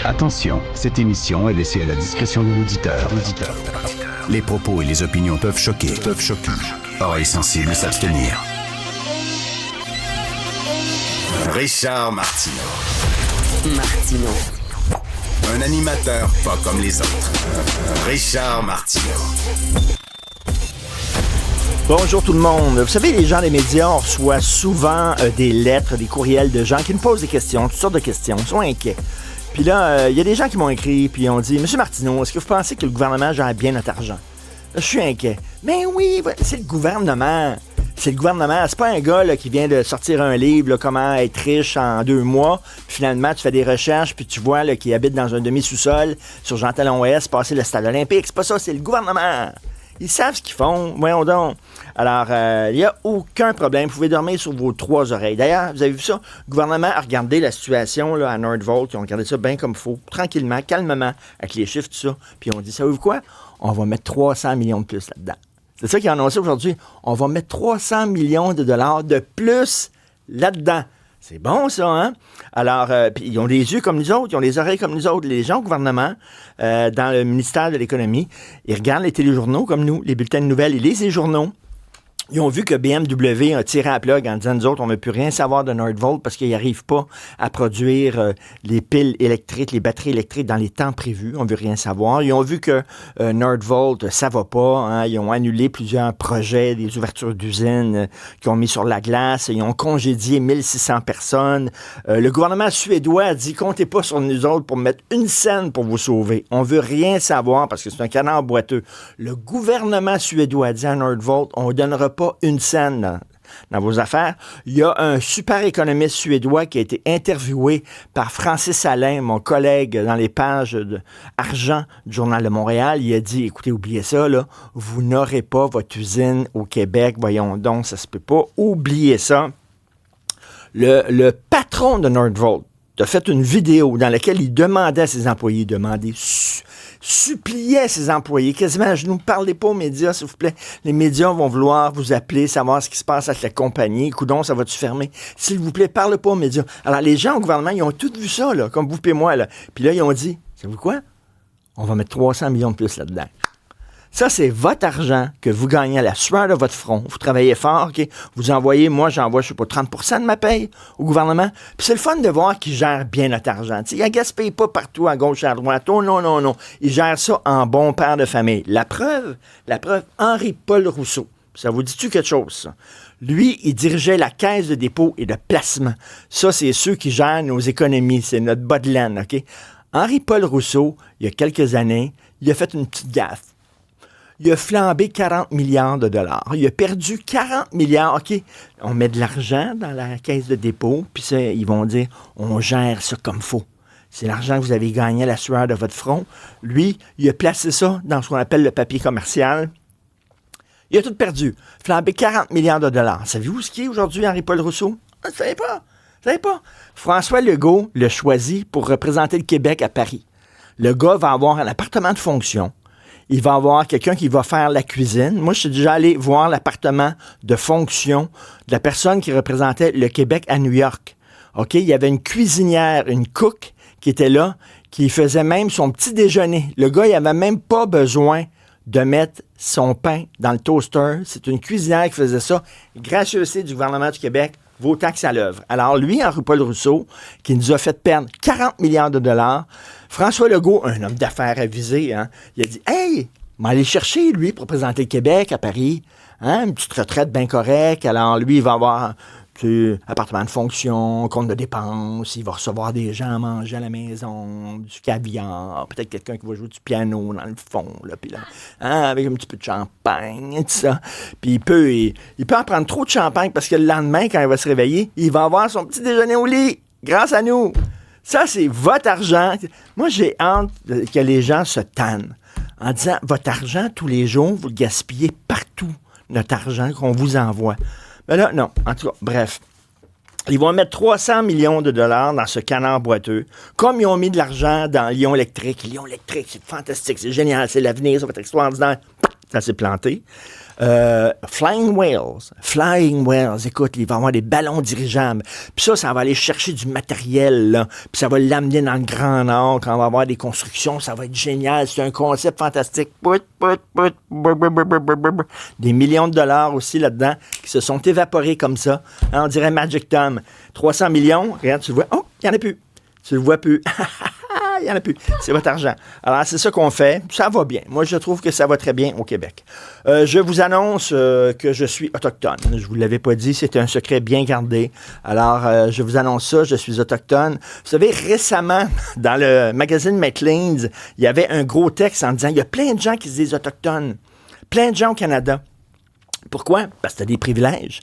Attention, cette émission est laissée à la discrétion de l'auditeur. Les propos et les opinions peuvent choquer. Oreilles sensibles s'abstenir. Richard Martineau. Un animateur pas comme les autres. Richard Martineau. Bonjour tout le monde. Vous savez, les gens des médias reçoivent souvent des lettres, des courriels de gens qui nous posent des questions, toutes sortes de questions, ils sont inquiets. Puis là, il y a des gens qui m'ont écrit, puis ils ont dit « Monsieur Martineau, est-ce que vous pensez que le gouvernement gère bien notre argent? » Là, je suis inquiet. Mais oui, c'est le gouvernement. C'est le gouvernement. C'est pas un gars là, qui vient de sortir un livre, là, comment être riche en 2 mois. Finalement, tu fais des recherches, puis tu vois là, qu'il habite dans un demi-sous-sol sur Jean-Talon-Ouest, passer le stade olympique. C'est pas ça, c'est le gouvernement. Ils savent ce qu'ils font. Voyons donc. Alors, il n'y a aucun problème. Vous pouvez dormir sur vos 3 oreilles. D'ailleurs, vous avez vu ça? Le gouvernement a regardé la situation là, à Nordvolt. Ils ont regardé ça bien comme il faut, tranquillement, calmement, avec les chiffres, tout ça. Puis ils ont dit, savez-vous quoi? On va mettre 300 millions de plus là-dedans. C'est ça qu'ils ont annoncé aujourd'hui. On va mettre 300 millions de dollars de plus là-dedans. C'est bon, ça, hein? Alors, puis ils ont les yeux comme nous autres, ils ont les oreilles comme nous autres. Les gens au gouvernement, dans le ministère de l'Économie, ils regardent les téléjournaux comme nous, les bulletins de nouvelles, ils lisent les journaux. Ils ont vu que BMW a tiré à la plug en disant, nous autres, on ne veut plus rien savoir de Nordvolt parce qu'ils n'arrivent pas à produire les piles électriques, les batteries électriques dans les temps prévus. On ne veut rien savoir. Ils ont vu que Nordvolt, ça ne va pas. Hein. Ils ont annulé plusieurs projets, des ouvertures d'usines qu'ils ont mis sur la glace. Ils ont congédié 1600 personnes. Le gouvernement suédois a dit, comptez pas sur nous autres pour mettre une scène pour vous sauver. On ne veut rien savoir parce que c'est un canard boiteux. Le gouvernement suédois a dit à Nordvolt, on ne donnera pas une scène dans vos affaires. Il y a un super économiste suédois qui a été interviewé par Francis Alain, mon collègue dans les pages argent du Journal de Montréal. Il a dit, écoutez, oubliez ça, là, vous n'aurez pas votre usine au Québec. Voyons donc, ça se peut pas. Oubliez ça. Le patron de Nordvolt a fait une vidéo dans laquelle il demandait à ses employés, suppliait ses employés, quasiment à genoux, parlez pas aux médias, s'il vous plaît. Les médias vont vouloir vous appeler, savoir ce qui se passe avec la compagnie. Coudon, ça va-tu fermer? S'il vous plaît, parlez pas aux médias. Alors, les gens au gouvernement, ils ont tous vu ça, là, comme vous et moi, là. Puis là, ils ont dit, savez-vous quoi? On va mettre 300 millions de plus là-dedans. Ça, c'est votre argent que vous gagnez à la sueur de votre front. Vous travaillez fort, OK? Vous envoyez, moi, j'envoie, je sais pas, 30% de ma paye au gouvernement. Puis c'est le fun de voir qu'ils gèrent bien notre argent. T'sais, ils ne gaspillent pas partout à gauche et à droite. Oh non. Ils gèrent ça en bon père de famille. La preuve, Henri-Paul Rousseau. Ça vous dit-tu quelque chose, ça? Lui, il dirigeait la caisse de dépôt et de placement. Ça, c'est ceux qui gèrent nos économies. C'est notre bas de laine, OK? Henri-Paul Rousseau, il y a quelques années, il a fait une petite gaffe. Il a flambé 40 milliards de dollars. Il a perdu 40 milliards. OK, on met de l'argent dans la caisse de dépôt, puis ça, ils vont dire, on gère ça comme il faut. C'est l'argent que vous avez gagné à la sueur de votre front. Lui, il a placé ça dans ce qu'on appelle le papier commercial. Il a tout perdu. Flambé 40 milliards de dollars. Savez-vous ce qui est aujourd'hui, Henri-Paul Rousseau? Vous ne savez pas. François Legault l'a choisi pour représenter le Québec à Paris. Le gars va avoir un appartement de fonction. Il va avoir quelqu'un qui va faire la cuisine. Moi, je suis déjà allé voir l'appartement de fonction de la personne qui représentait le Québec à New York. OK? Il y avait une cuisinière, une cook qui était là, qui faisait même son petit déjeuner. Le gars, il n'avait même pas besoin de mettre son pain dans le toaster. C'est une cuisinière qui faisait ça. Gracieuseté du gouvernement du Québec, vos taxes à l'œuvre. Alors, lui, Henri-Paul Rousseau, qui nous a fait perdre 40 milliards de dollars, François Legault, un homme d'affaires avisé, hein, il a dit « Hey, on va aller chercher, lui, pour représenter le Québec à Paris. Hein, une petite retraite bien correcte. Alors, lui, il va avoir appartement de fonction, compte de dépenses. Il va recevoir des gens à manger à la maison, du caviar, peut-être quelqu'un qui va jouer du piano dans le fond, là, puis là, hein, avec un petit peu de champagne et tout ça. Puis il peut en prendre trop de champagne parce que le lendemain, quand il va se réveiller, il va avoir son petit déjeuner au lit, grâce à nous. Ça, c'est votre argent. Moi, j'ai hâte que les gens se tannent en disant, votre argent, tous les jours, vous le gaspillez partout, notre argent qu'on vous envoie. Mais là, non. En tout cas, bref. Ils vont mettre 300 millions de dollars dans ce canard boiteux, comme ils ont mis de l'argent dans Lyon Électrique. Lyon Électrique, c'est fantastique, c'est génial, c'est l'avenir, ça va être extraordinaire. Ça s'est planté. Flying Whales, écoute, il va y avoir des ballons dirigeables. Puis ça va aller chercher du matériel, là. Puis ça va l'amener dans le Grand Nord, quand on va avoir des constructions, ça va être génial. C'est un concept fantastique. Des millions de dollars aussi là-dedans qui se sont évaporés comme ça. Hein, on dirait Magic Tom. 300 millions, regarde, tu le vois. Oh, il n'y en a plus. Tu le vois plus. Il n'y en a plus. C'est votre argent. Alors, c'est ça qu'on fait. Ça va bien. Moi, je trouve que ça va très bien au Québec. Je vous annonce que je suis autochtone. Je ne vous l'avais pas dit, c'est un secret bien gardé. Alors, je vous annonce ça, je suis autochtone. Vous savez, récemment, dans le magazine Maclean's, il y avait un gros texte en disant, il y a plein de gens qui se disent autochtones. Plein de gens au Canada. Pourquoi? Parce que tu as des privilèges.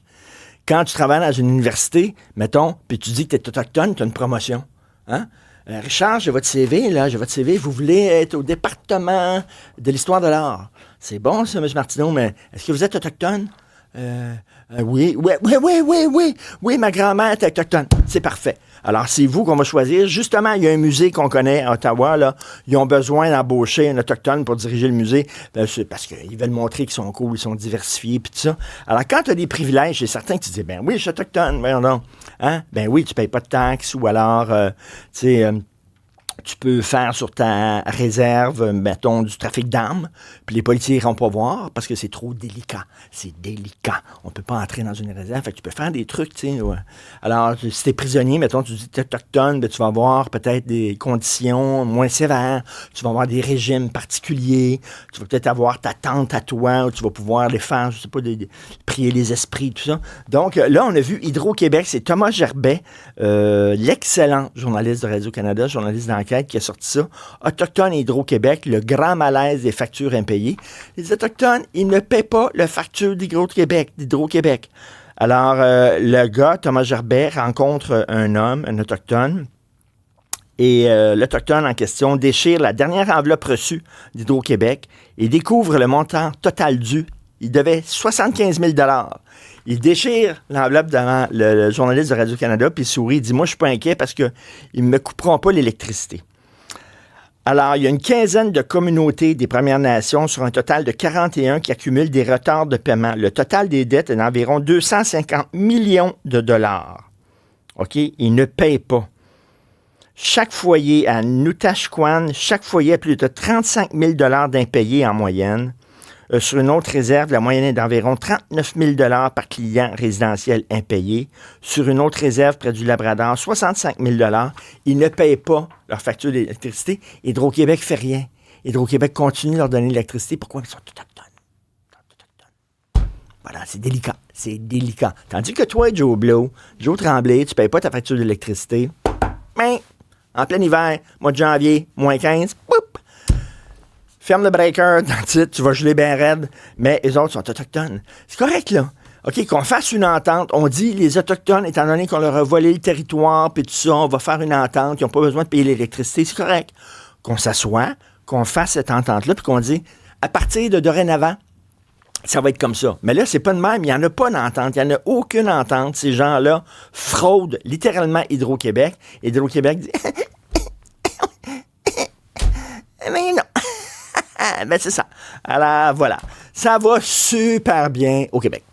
Quand tu travailles dans une université, mettons, puis tu dis que tu es autochtone, tu as une promotion. Hein? Richard, j'ai votre CV, vous voulez être au département de l'histoire de l'art. C'est bon, ça, M. Martineau, mais est-ce que vous êtes autochtone? Oui, ma grand-mère est autochtone. C'est parfait. Alors, c'est vous qu'on va choisir. Justement, il y a un musée qu'on connaît à Ottawa, là. Ils ont besoin d'embaucher un autochtone pour diriger le musée. C'est parce qu'ils veulent montrer qu'ils sont cool, ils sont diversifiés, puis tout ça. Alors, quand tu as des privilèges, c'est certain que tu dis, ben oui, je suis autochtone, voyons donc. Hein? Ben oui, tu payes pas de taxes, ou alors, tu peux faire sur ta réserve, mettons, du trafic d'armes, puis les policiers n'iront pas voir parce que c'est trop délicat. C'est délicat. On ne peut pas entrer dans une réserve. Fait que tu peux faire des trucs, tu sais. Ouais. Alors, si tu es prisonnier, mettons, tu dis que tu es autochtone, ben, tu vas avoir peut-être des conditions moins sévères. Tu vas avoir des régimes particuliers. Tu vas peut-être avoir ta tente à toi où tu vas pouvoir les faire, je sais pas, prier les esprits, tout ça. Donc, là, on a vu Hydro-Québec. C'est Thomas Gerbet, l'excellent journaliste de Radio-Canada, journaliste d'enquête, qui a sorti ça. Autochtones et Hydro-Québec, le grand malaise des factures impayées. Les Autochtones, ils ne paient pas la facture d'Hydro-Québec. Alors, le gars, Thomas Gerbet, rencontre un homme, un Autochtone, et l'Autochtone en question déchire la dernière enveloppe reçue d'Hydro-Québec et découvre le montant total dû. Il devait 75 000 $. Il déchire l'enveloppe devant le journaliste de Radio-Canada, puis il sourit, il dit « Moi, je suis pas inquiet parce qu'ils ne me couperont pas l'électricité. » Alors, il y a une quinzaine de communautés des Premières Nations sur un total de 41 qui accumulent des retards de paiement. Le total des dettes est d'environ 250 millions de dollars. OK? Ils ne payent pas. Chaque foyer à Nutashquan, chaque foyer a plus de 35 000 $ d'impayés en moyenne. Sur une autre réserve, la moyenne est d'environ 39 000 $ par client résidentiel impayé. Sur une autre réserve près du Labrador, 65 000 $. Ils ne payent pas leur facture d'électricité. Hydro-Québec fait rien. Hydro-Québec continue de leur donner l'électricité. Pourquoi? Ils sont autochtones. Voilà, c'est délicat. C'est délicat. Tandis que toi, Joe Blow, Joe Tremblay, tu ne payes pas ta facture d'électricité. Mais, en plein hiver, mois de janvier, moins 15, boum! Ferme le breaker, tu vas geler bien raide, mais les autres sont autochtones. C'est correct, là. OK, qu'on fasse une entente. On dit, les Autochtones, étant donné qu'on leur a volé le territoire, puis tout ça, on va faire une entente, ils n'ont pas besoin de payer l'électricité, c'est correct. Qu'on s'assoie, qu'on fasse cette entente-là, puis qu'on dit, à partir de dorénavant, ça va être comme ça. Mais là, c'est pas de même. Il n'y en a pas d'entente. Il n'y en a aucune entente. Ces gens-là fraudent littéralement Hydro-Québec. Hydro-Québec dit, mais non. Ben, c'est ça. Alors, voilà. Ça va super bien au Québec.